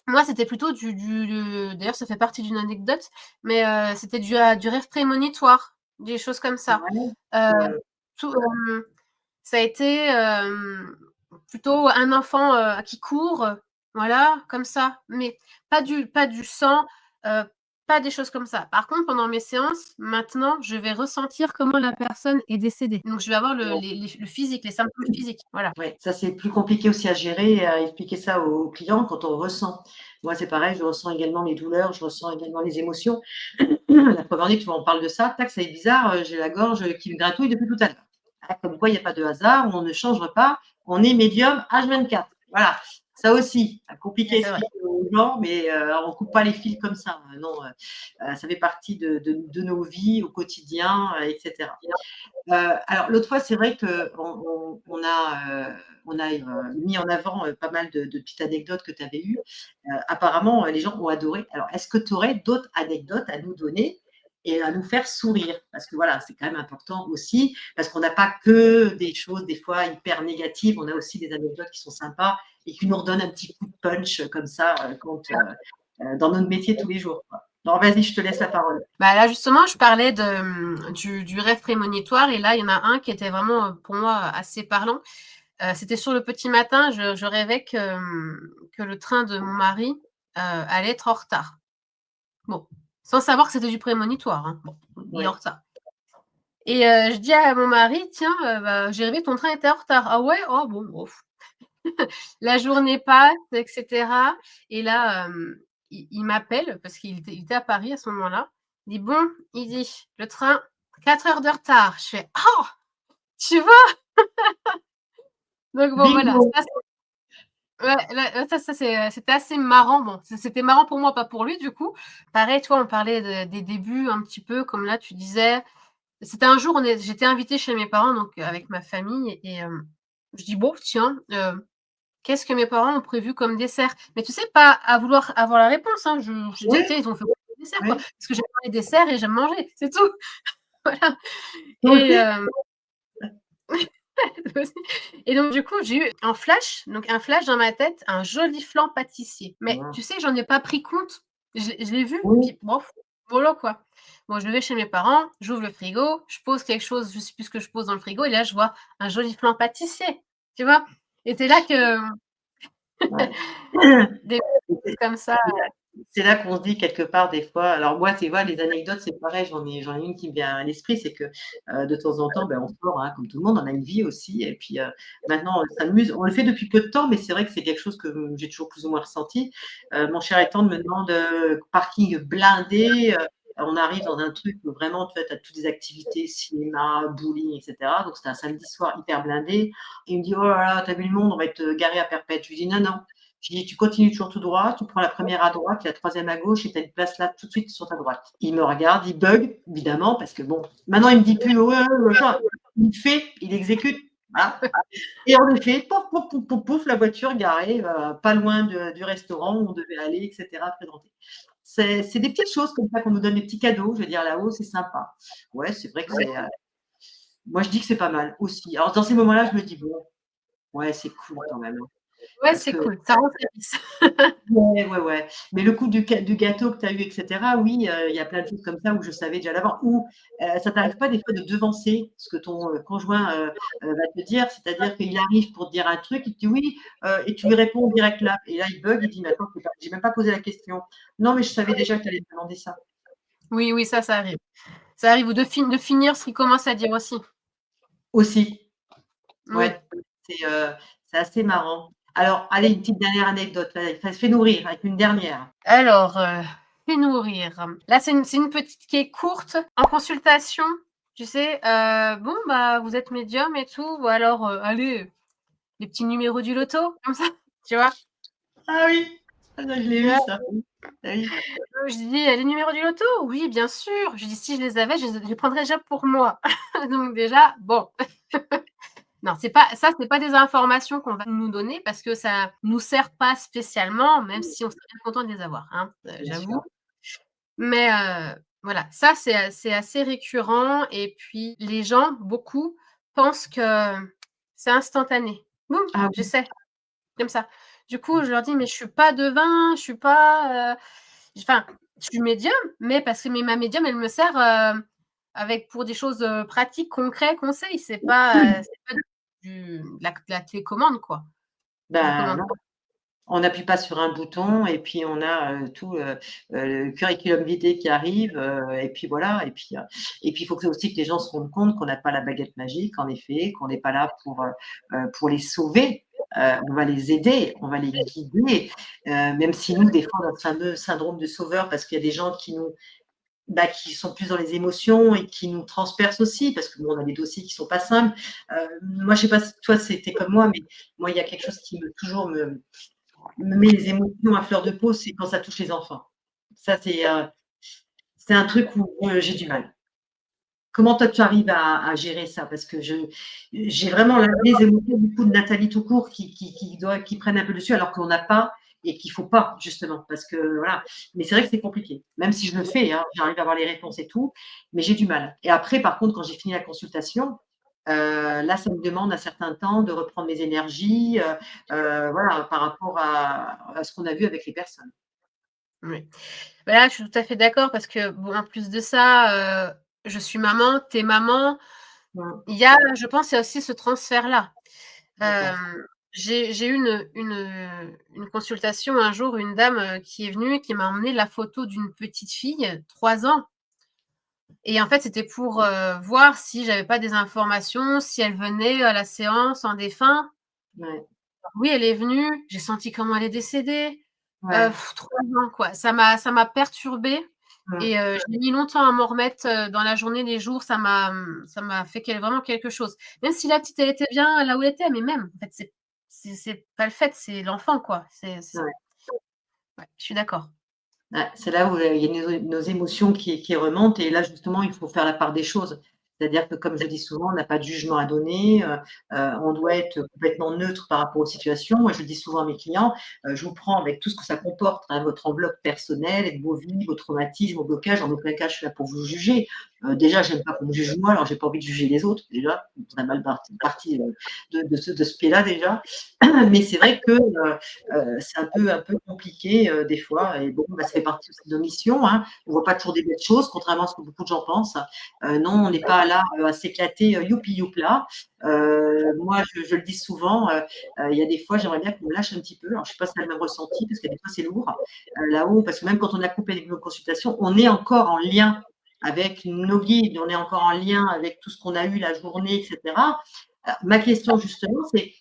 S2: moi, c'était plutôt d'ailleurs, ça fait partie d'une anecdote, mais c'était du rêve prémonitoire, des choses comme ça.
S1: Ouais,
S2: Heu,
S1: ouais,
S2: tout, ça a été, plutôt un enfant, qui court, voilà, comme ça, mais pas du sang, heu, pas des choses comme ça. Par contre, pendant mes séances, maintenant, je vais ressentir comment la personne est décédée. Donc je vais avoir
S1: ouais.
S2: le physique, les symptômes physiques, voilà.
S1: Ouais, ça c'est plus compliqué aussi à gérer et à expliquer ça aux clients quand on ressent. Moi, c'est pareil, je ressens également les douleurs, je ressens également les émotions. La preuve en est, tu vois, on parle de ça, tac, c'est bizarre, j'ai la gorge qui me gratouille depuis tout à l'heure. Ah, comme quoi il y a pas de hasard, on ne change pas, on est médium H24. Voilà, ça aussi, compliqué à
S2: C'est vrai.
S1: expliquer aux gens, mais on coupe pas les fils comme ça, non, ça fait partie de nos vies au quotidien, et cetera. Alors l'autre fois, c'est vrai qu'on a mis en avant, pas mal de petites anecdotes que tu avais eues. Apparemment, les gens ont adoré. Alors est-ce que tu aurais d'autres anecdotes à nous donner et à nous faire sourire? Parce que voilà, c'est quand même important aussi, parce qu'on n'a pas que des choses des fois hyper négatives, on a aussi des anecdotes qui sont sympas et qui nous redonnent un petit coup de punch, comme ça, dans notre métier tous les jours, quoi. Non, vas-y, je te laisse la parole.
S2: Bah, là, justement, je parlais du rêve prémonitoire et là, il y en a un qui était vraiment, pour moi, assez parlant. C'était sur le petit matin, je rêvais que le train de mon mari, allait être en retard. Bon, sans savoir que c'était du prémonitoire, hein. Bon, il est en
S1: Oui.
S2: retard et je dis à mon mari: «Tiens, bah, j'ai rêvé que ton train était en retard». «Ah ouais? Oh bon, bof». La journée passe et cetera et là, il m'appelle parce qu'il était à Paris à ce moment-là. Il dit: «Bon», il dit: «Le train, 4 heures de retard». Je fais: «Oh!» Tu vois? Donc bon, voilà,
S1: Bingo!
S2: ça ouais, là, c'était assez marrant. Bon, c'était marrant pour moi, pas pour lui, du coup. Pareil, tu vois, on parlait des débuts un petit peu, comme là, tu disais. C'était un jour, j'étais invitée chez mes parents, donc avec ma famille et je dis: «Bon, tiens, qu'est-ce que mes parents ont prévu comme dessert?» Mais tu sais, pas à vouloir avoir la réponse, hein. Je dis:
S1: Oui,
S2: «Tiens, ils ont fait quoi comme dessert, quoi?»
S1: oui.
S2: parce que j'aime pas les desserts et j'aime manger, c'est tout. Voilà
S1: Toi
S2: et
S1: aussi?
S2: aussi et donc du coup, j'ai eu un flash dans ma tête, un joli flan pâtissier. Mais
S1: Mmh.
S2: tu sais, j'en ai pas pris compte. Je l'ai vu,
S1: Oui,
S2: puis bof, voilà quoi. Bon, je vais chez mes parents, j'ouvre le frigo, je pose quelque chose, je sais plus ce que je pose dans le frigo et là, je vois un joli flan pâtissier, tu vois? Et c'est là que
S1: ouais.
S2: des choses comme ça.
S1: C'est là qu'on se dit quelque part des fois alors moi, tu vois, les anecdotes, c'est pareil, j'en ai une qui me vient à l'esprit, c'est que, de temps en temps, ben, on sort, hein, comme tout le monde, on a une vie aussi et puis, maintenant on s'amuse. On le fait depuis peu de temps, mais c'est vrai que c'est quelque chose que, j'ai toujours plus ou moins ressenti. Mon cher étend me demande, parking blindé, on arrive dans un truc où vraiment, tu vois, tu as toutes les activités, cinéma, bowling et cetera, donc c'était un samedi soir hyper blindé. Il me dit: «Oh là là, tu as vu le monde, on va être, garés à perpète». Je lui dis: «Non, non». Je dis: «Tu continues toujours tout droit, tu prends la première à droite, la troisième à gauche et tu as une place là tout de suite sur ta droite». Il me regarde, il bug évidemment parce que bon, maintenant il me dit plus: «Ouais, machin», il fait, il exécute, voilà. Et en effet, pouf, pouf, pouf, pouf, pouf, la voiture garée, pas loin du restaurant où on devait aller et cetera, présenter. C'est des petites choses comme ça qu'on nous donne, des petits cadeaux, je veux dire là-haut, c'est sympa. Ouais, c'est vrai que c'est, moi je dis que c'est pas mal aussi. Alors dans ces moments-là, je me dis: «Bon, ouais, c'est cool quand même, hein».
S2: Ouais,
S1: Parce
S2: c'est
S1: que
S2: cool, ça rend service.
S1: ouais, ouais, ouais. Mais le coup du gâteau que tu as eu et cetera, oui, il y a plein de choses comme ça où je savais déjà l'avant. Ou, ça t'arrive pas des fois de devancer ce que ton, conjoint, va te dire? C'est-à-dire qu'il arrive pour te dire un truc, il te dit: «Oui», et tu lui réponds direct là. Et là, il bug, il dit: «Mais attends, j'ai même pas posé la question». «Non, mais je savais déjà que tu allais me demander ça».
S2: Oui, oui, ça arrive. Ça arrive ou de finir ce qu'il commence à dire aussi.
S1: Aussi,
S2: Oui.
S1: ouais, c'est, heu, c'est assez marrant. Alors, allez, une petite dernière anecdote, allez, fais-nous rire avec une dernière.
S2: Alors, fait nourrir. Là, c'est une petite qui est courte. En consultation, tu sais, «Bon, bah, vous êtes médium et tout, ou alors, allez, les petits numéros du loto», comme ça, tu vois?
S1: Ah oui! Ah ça, je l'ai
S2: Tu
S1: vu
S2: vois?
S1: ça. Ah oui.
S2: Je dis: «Les numéros du loto? Oui, bien sûr». Je dis: «Si je les avais, je les prendrais déjà pour moi». Donc déjà, bon. Non, c'est pas des informations qu'on va nous donner parce que ça nous sert pas spécialement, même si on serait bien content de les avoir, hein,
S1: Bien sûr.
S2: j'avoue. Mais voilà, ça c'est assez récurrent et puis les gens, beaucoup, pensent que c'est instantané. Boum,
S1: Ah
S2: je
S1: oui.
S2: sais, comme ça. Du coup, je leur dis: «Mais je suis pas devin, je suis pas, enfin, je suis médium, mais parce que ma médium, elle me sert, avec pour des choses, pratiques, concrets, conseils. C'est pas de la télécommande, quoi. Je
S1: Ben
S2: commande
S1: non,
S2: pas».
S1: on n'appuie pas sur un bouton et puis on a, tout, le curriculum vitae qui arrive, et puis voilà et puis il faut que aussi que les gens se rendent compte qu'on n'a pas la baguette magique en effet, qu'on n'est pas là pour les sauver. On va les aider, on va les guider, même si nous des fois on a ce fameux syndrome du sauveur parce qu'il y a des gens qui nous bah, qui sont plus dans les émotions et qui nous transpercent aussi, parce que bon, on a des dossiers qui sont pas simples. Moi, je sais pas si toi c'était comme moi, mais moi, il y a quelque chose qui me toujours me met les émotions à fleur de peau, c'est quand ça touche les enfants. Ça, c'est un truc où, j'ai du mal. Comment toi tu arrives à gérer ça? Parce que j'ai vraiment là les émotions du coup de Nathalie tout court qui prennent un peu dessus alors qu'on n'a pas et qu'il faut pas justement parce que voilà. Mais c'est vrai que c'est compliqué. Même si je le fais, hein, j'arrive à avoir les réponses et tout, mais j'ai du mal. Et après par contre quand j'ai fini la consultation, là ça me demande un certain temps de reprendre mes énergies, voilà par rapport à ce qu'on a vu avec les personnes.
S2: Oui. Bah, là, je suis tout à fait d'accord parce que bon, en plus de ça, je suis maman, tu es maman.
S1: Mmh,
S2: Il y a je pense, il y a aussi ce transfert-là.
S1: je pense.
S2: J'ai eu une consultation un jour, une dame, qui est venue, qui m'a emmené la photo d'une petite fille, 3 ans et en fait, c'était pour, voir si j'avais pas des informations, si elle venait à la séance en défunt.
S1: Ouais,
S2: Oui, elle est venue, j'ai senti comment elle est décédée,
S1: ouais.
S2: 3 ans quoi. Ça m'a perturbée
S1: Mmh.
S2: et j'ai mis longtemps à m'en remettre, dans la journée, les jours, ça m'a fait vraiment quelque chose. Même si la petite, elle était bien là où elle était, mais même, en fait, c'est pas le fait, c'est l'enfant quoi, c'est ça.
S1: Ouais.
S2: Ouais, je suis d'accord.
S1: Ouais, c'est là où, il y a nos émotions qui remontent et là, justement, il faut faire la part des choses. C'est-à-dire que, comme je dis souvent, on n'a pas de jugement à donner, on doit être complètement neutre par rapport aux situations. Moi, je le dis souvent à mes clients, je vous prends avec tout ce que ça comporte, hein, votre enveloppe personnelle et vos vies, vos traumatismes, vos blocages. En aucun cas, je suis là pour vous juger. Déjà, j'aime pas qu'on me juge moi, alors j'ai pas envie de juger les autres, déjà. On a mal parti, de ce pied-là, déjà. Mais c'est vrai que, c'est un peu compliqué, des fois et bon, bah, ça fait partie aussi de nos missions, hein. On voit pas toujours des belles choses, contrairement à ce que beaucoup de gens pensent. Non, on n'est pas là, à s'éclater, youpi youpla. Moi, je le dis souvent, il y a des fois, j'aimerais bien qu'on me lâche un petit peu. Alors je sais pas si tu as le même ressenti parce que des fois c'est lourd, là-haut, parce que même quand on a coupé les nos consultations, on est encore en lien avec nos guides, on est encore en lien avec tout ce qu'on a eu la journée et cetera. Ma question justement, c'est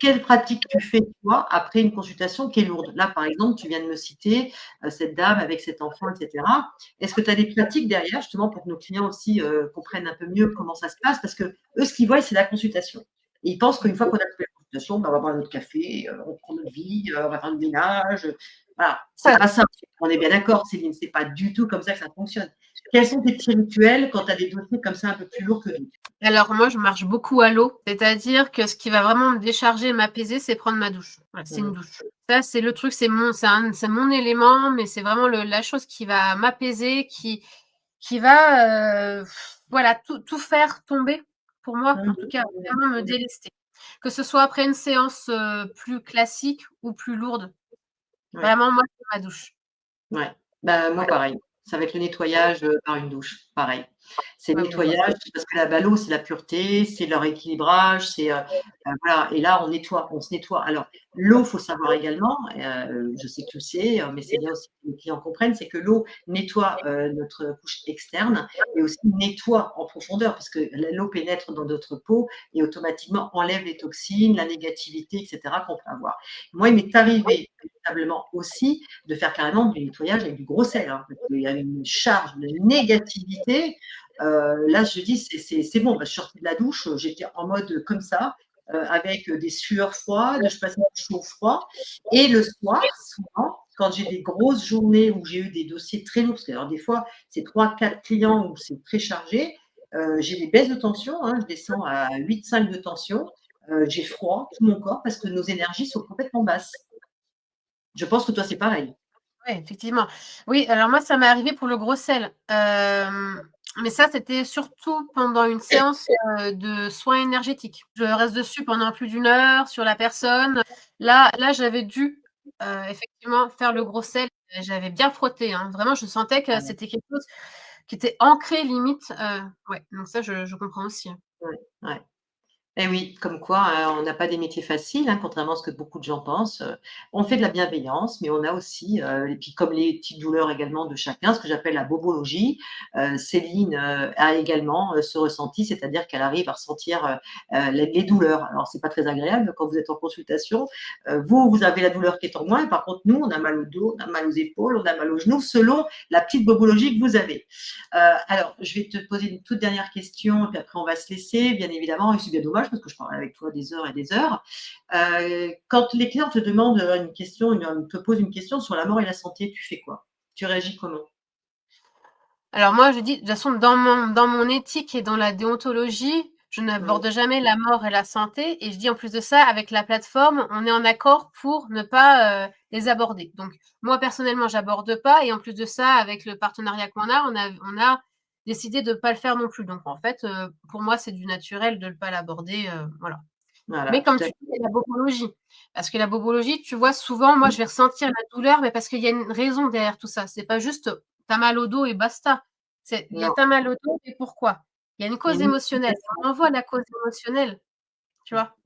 S1: quelle pratique tu fais toi après une consultation qui est lourde? Là, par exemple, tu viens de me citer, cette dame avec cet enfant et cetera. Est-ce que tu as des pratiques derrière justement pour que nos clients aussi, comprennent un peu mieux comment ça se passe? Parce qu'eux, ce qu'ils voient, c'est la consultation et ils pensent qu'une fois qu'on a coupé consultation, bah, on va boire notre café, on prend notre vie, on va faire le ménage, voilà. C'est pas ça, on est bien d'accord Céline, c'est pas du tout comme ça que ça fonctionne. Quels sont tes petits rituels quand tu as des dossiers comme ça un peu plus lourds que d'autres?
S2: Alors moi, je marche beaucoup à l'eau, c'est-à-dire que ce qui va vraiment me décharger, m'apaiser, c'est prendre ma douche. Voilà, c'est une
S1: Mmh.
S2: douche. Ça, c'est le truc, c'est mon élément, mais c'est vraiment la chose qui va m'apaiser, qui va, voilà, tout faire tomber, pour moi,
S1: Mmh
S2: en tout cas,
S1: mh.
S2: vraiment me
S1: Mmh.
S2: délester. Que ce soit après une séance, plus classique ou plus lourde,
S1: Ouais.
S2: vraiment, moi, c'est ma douche.
S1: Ouais, bah, moi
S2: Voilà,
S1: pareil. Ça va être le nettoyage, par une douche, pareil. C'est le
S2: ouais, bon, bah,
S1: nettoyage parce que la l'eau, c'est la pureté, c'est leur équilibrage, voilà et là, on se nettoie. Alors l'eau, faut savoir également, je sais que tu le sais, mais c'est bien aussi que les clients comprennent, c'est que l'eau nettoie, notre couche externe et aussi nettoie en profondeur parce que l'eau pénètre dans notre peau et automatiquement enlève les toxines, la négativité et cetera qu'on peut avoir. Moi, il m'est arrivé véritablement aussi de faire carrément du nettoyage avec du gros sel, hein, parce qu'il y a une charge de négativité. Là, je dis, c'est bon. Bah, je sortais de la douche, j'étais en mode comme ça, avec des sueurs froides, je passais du chaud au froid. Et le soir, souvent, quand j'ai des grosses journées où j'ai eu des dossiers très lourds, parce que alors, des fois, c'est 3, 4 clients où c'est très chargé, j'ai des baisses de tension, hein, je descends à 8, 5 de tension, j'ai froid, tout mon corps, parce que nos énergies sont complètement basses. Je pense que toi, c'est pareil.
S2: ouais, effectivement. Oui, alors moi, ça m'est arrivé pour le gros sel, mais ça, c'était surtout pendant une séance, de soins énergétiques. Je reste dessus pendant plus d'1 heure sur la personne. Là, j'avais dû, effectivement faire le gros sel. J'avais bien frotté, hein. Vraiment, je sentais que
S1: Ouais,
S2: c'était quelque chose qui était ancré limite, ouais, donc ça, je comprends aussi, hein.
S1: ouais, ouais. Et oui, comme quoi, on n'a pas des métiers faciles, hein, contrairement à ce que beaucoup de gens pensent. On fait de la bienveillance, mais on a aussi, et puis comme les petites douleurs également de chacun, ce que j'appelle la bobologie. Céline, a également, ce ressenti, c'est-à-dire qu'elle arrive à ressentir, les douleurs. Alors c'est pas très agréable quand vous êtes en consultation. Vous, vous avez la douleur qui est en moins, par contre nous, on a mal au dos, on a mal aux épaules, on a mal aux genoux, selon la petite bobologie que vous avez. Alors, je vais te poser une toute dernière question et puis après on va se laisser, bien évidemment, et c'est bien dommage parce que je parlerai avec toi des heures et des heures. Quand les clients te demandent une question, te posent une question sur la mort et la santé, tu fais quoi? Tu réagis comment?
S2: Alors moi, je dis, de toute façon, dans mon éthique et dans la déontologie, je
S1: Mmh,
S2: n'aborde jamais la mort et la santé et je dis en plus de ça, avec la plateforme, on est en accord pour ne pas, les aborder. Donc moi, personnellement, j'aborde pas et en plus de ça, avec le partenariat qu'on a, on a décidé de pas le faire non plus. Donc en fait, pour moi, c'est du naturel de ne pas l'aborder, voilà.
S1: voilà,
S2: Mais
S1: tout
S2: comme
S1: à
S2: tu
S1: fait.
S2: dis, il y a la bobologie. Parce que la bobologie, tu vois, souvent, moi, je vais ressentir la douleur, mais parce qu'il y a une raison derrière tout ça. C'est pas juste, tu as mal au dos et basta. C'est il y a
S1: Non,
S2: tu as mal au dos et pourquoi? Il y a une
S1: il y a
S2: cause
S1: une
S2: émotionnelle.
S1: explication.
S2: On envoie la cause émotionnelle, tu vois?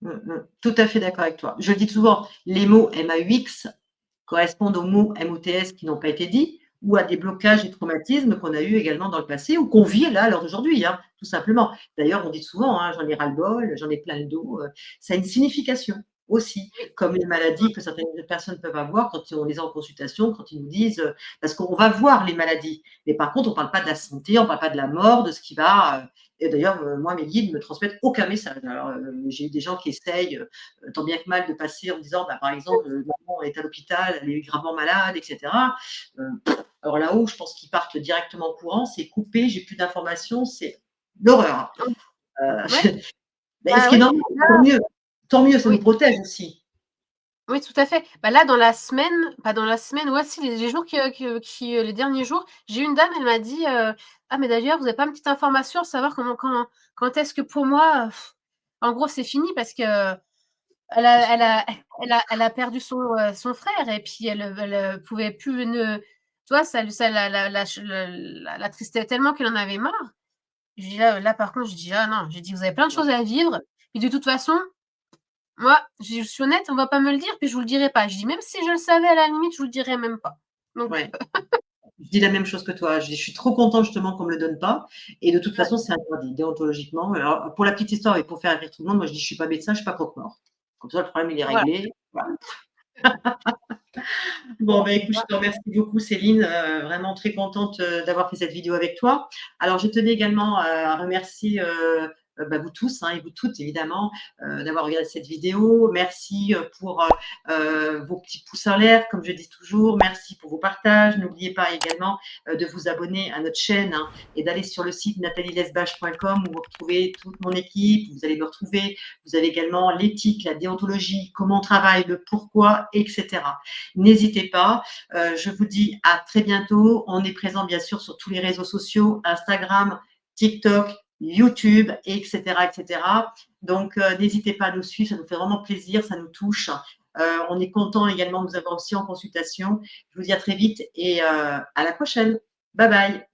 S1: Mmh, tout à fait d'accord avec toi. Je dis souvent, les mots MAUX correspondent aux mots MOTS qui n'ont pas été dits ou à des blocages et traumatismes qu'on a eus également dans le passé ou qu'on vit là, à l'heure d'aujourd'hui, hein, tout simplement. D'ailleurs, on dit souvent, hein, j'en ai ras-le-bol, j'en ai plein le dos. Ça a une signification aussi,
S2: Oui.
S1: comme les
S2: Mmh.
S1: maladies que certaines personnes peuvent avoir quand on les a en consultation, quand ils nous disent, parce qu'on va voir les maladies, mais par contre, on ne parle pas de la santé, on ne parle pas de la mort, de ce qui va. Et d'ailleurs, moi, mes guides ne me transmettent aucun message. Alors, j'ai eu des gens qui essayent, tant bien que mal, de passer en me disant, bah, par exemple, maman est à l'hôpital, elle est gravement malade, etc. Euh, alors là-haut, je pense qu'ils partent directement au courant, c'est coupé, j'ai plus d'informations, c'est l'horreur. Euh,
S2: Ouais,
S1: mais ce
S2: bah,
S1: qui est
S2: oui,
S1: normal,
S2: là
S1: tant mieux, ça nous
S2: oui.
S1: protège aussi.
S2: Oui, tout à fait. Bah, là, dans la semaine pas dans la semaine, ouais, si, les jours les derniers jours, j'ai eu une dame, elle m'a dit, «Ah, mais d'ailleurs, vous avez pas une petite information, à savoir quand est-ce que pour moi, en gros, c'est fini?» parce que elle a perdu son frère et puis elle pouvait plus ne tu vois, ça l'attristait tellement qu'elle en avait marre. Je dis: «Là, par contre», je dis: «Ah non», j'ai dit: «Vous avez plein de choses à vivre et de toute façon, moi, je suis honnête, on va pas me le dire, puis je vous le dirai pas». Je dis: «Même si je le savais, à la limite, je vous le dirais même pas». Donc
S1: Ouais. Je dis la même chose que toi. Je dis: «Je suis trop contente justement qu'on me le donne pas et de toute
S2: ouais,
S1: façon, c'est interdit déontologiquement». Alors, pour la petite histoire et pour faire rire tout le monde, moi je dis: «Je suis pas médecin, je suis pas croque-mort». Comme ça, le problème il est
S2: voilà.
S1: réglé. Voilà. Bon, bah, écoute, je te remercie beaucoup Céline, vraiment très contente, d'avoir fait cette vidéo avec toi. Alors je tenais également à remercier, vous tous et vous toutes, évidemment, d'avoir regardé cette vidéo. Merci pour vos petits pouces en l'air, comme je dis toujours. Merci pour vos partages. N'oubliez pas également de vous abonner à notre chaîne et d'aller sur le site natalielesbach.com où vous retrouvez toute mon équipe. Vous allez me retrouver. Vous avez également l'éthique, la déontologie, comment on travaille, le pourquoi, etc. N'hésitez pas. Je vous dis à très bientôt. On est présent, bien sûr, sur tous les réseaux sociaux, Instagram, TikTok, YouTube, etc., etc. Donc, n'hésitez pas à nous suivre. Ça nous fait vraiment plaisir. Ça nous touche. On est content également de vous avoir aussi en consultation. Je vous dis à très vite et à la prochaine. Bye bye.